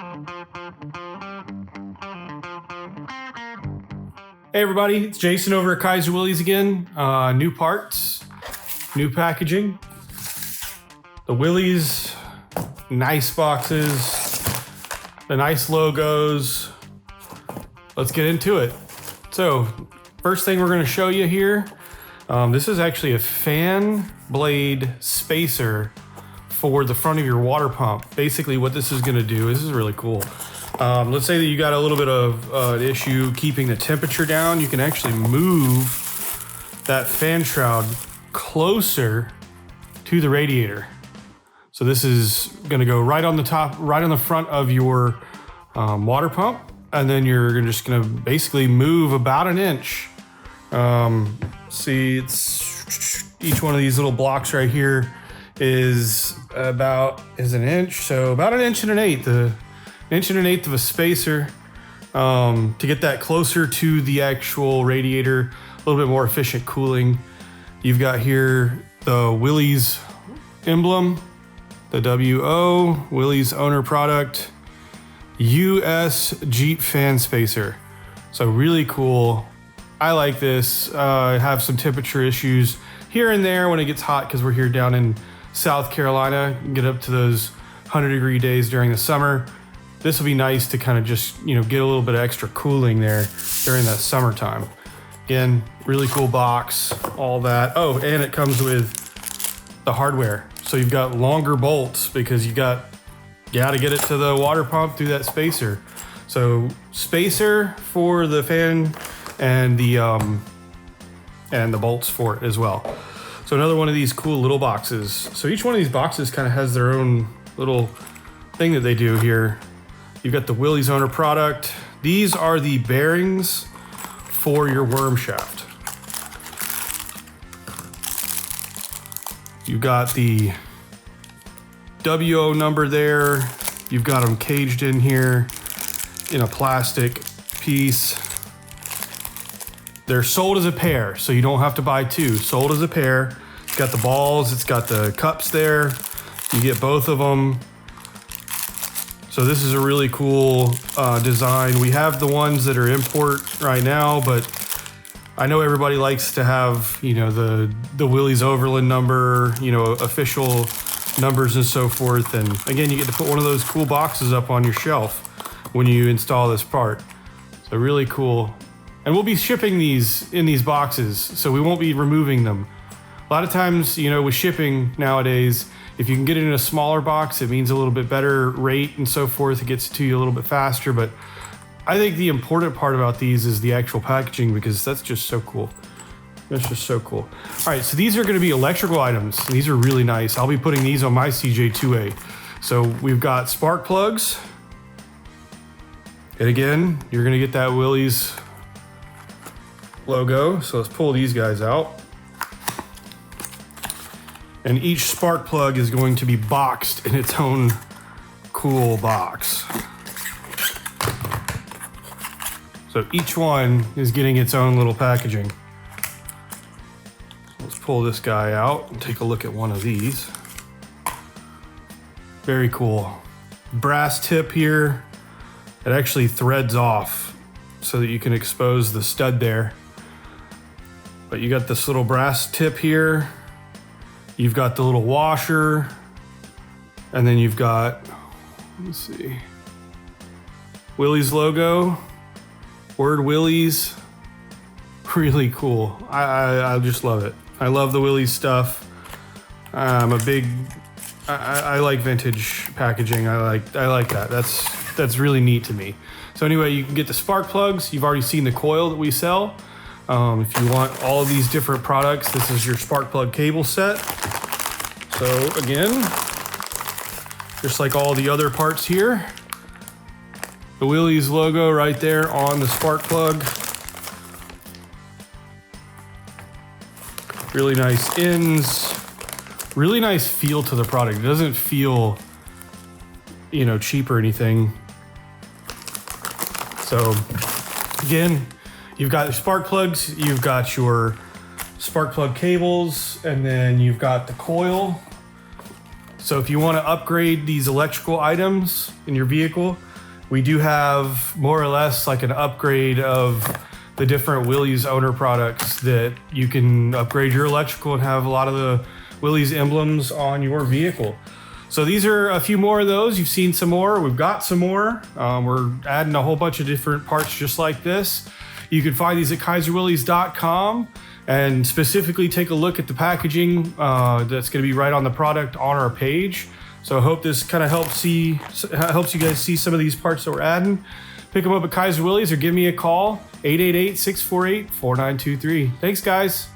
Hey everybody, it's Jason over at Kaiser Willys again. New parts, new packaging. The Willys, nice boxes, the nice logos. Let's get into it. So, first thing we're gonna show you here, this is actually a fan blade spacer for the front of your water pump. Basically what this is gonna do, this is really cool. Let's say that you got a little bit of an issue keeping the temperature down. You can actually move that fan shroud closer to the radiator. So this is gonna go right on the top, right on the front of your water pump. And then you're just gonna basically move about an inch. See, it's each one of these little blocks right here is an inch. So about an inch and an eighth. An inch and an eighth of a spacer to get that closer to the actual radiator, a little bit more efficient cooling. You've got here the Willys emblem, the WO, Willys owner product, US Jeep fan spacer. So really cool. I like this. I have some temperature issues here and there when it gets hot because we're here down in South Carolina. You can get up to those 100-degree days during the summer. This will be nice to kind of just, get a little bit of extra cooling there during that summertime. Again, really cool box, all that. Oh, and it comes with the hardware. So you've got longer bolts because you got to get it to the water pump through that spacer. So spacer for the fan and the bolts for it as well. So another one of these cool little boxes. So each one of these boxes kind of has their own little thing that they do here. You've got the Willys owner product. These are the bearings for your worm shaft. You've got the WO number there. You've got them caged in here in a plastic piece. They're sold as a pair, so you don't have to buy two. Sold as a pair. It's got the balls, it's got the cups there. You get both of them. So this is a really cool design. We have the ones that are import right now, but I know everybody likes to have, the Willys Overland number, official numbers and so forth. And again, you get to put one of those cool boxes up on your shelf when you install this part. So really cool. And we'll be shipping these in these boxes, so we won't be removing them. A lot of times, with shipping nowadays, if you can get it in a smaller box, it means a little bit better rate and so forth. It gets to you a little bit faster, but I think the important part about these is the actual packaging because that's just so cool. That's just so cool. All right, so these are gonna be electrical items. These are really nice. I'll be putting these on my CJ2A. So we've got spark plugs. And again, you're gonna get that Willys logo. So let's pull these guys out. And each spark plug is going to be boxed in its own cool box. So each one is getting its own little packaging. Let's pull this guy out and take a look at one of these. Very cool. Brass tip here. It actually threads off so that you can expose the stud there. But you got this little brass tip here. You've got the little washer, and then you've got, let's see, Willys logo, word Willys, really cool. I just love it. I love the Willys stuff. I'm a big, I like vintage packaging. I like that. That's really neat to me. So anyway, you can get the spark plugs. You've already seen the coil that we sell. If you want all of these different products, this is your spark plug cable set. So again, just like all the other parts here, the Willys logo right there on the spark plug. Really nice ends, really nice feel to the product. It doesn't feel, cheap or anything. So again, you've got your spark plugs, you've got your spark plug cables, and then you've got the coil. So if you want to upgrade these electrical items in your vehicle, we do have more or less like an upgrade of the different Willys owner products that you can upgrade your electrical and have a lot of the Willys emblems on your vehicle. So these are a few more of those. You've seen some more. We've got some more. We're adding a whole bunch of different parts just like this. You can find these at kaiserwillys.com and specifically take a look at the packaging that's going to be right on the product on our page. So I hope this kind of helps you guys see some of these parts that we're adding. Pick them up at Kaiser Willys or give me a call, 888-648-4923. Thanks, guys.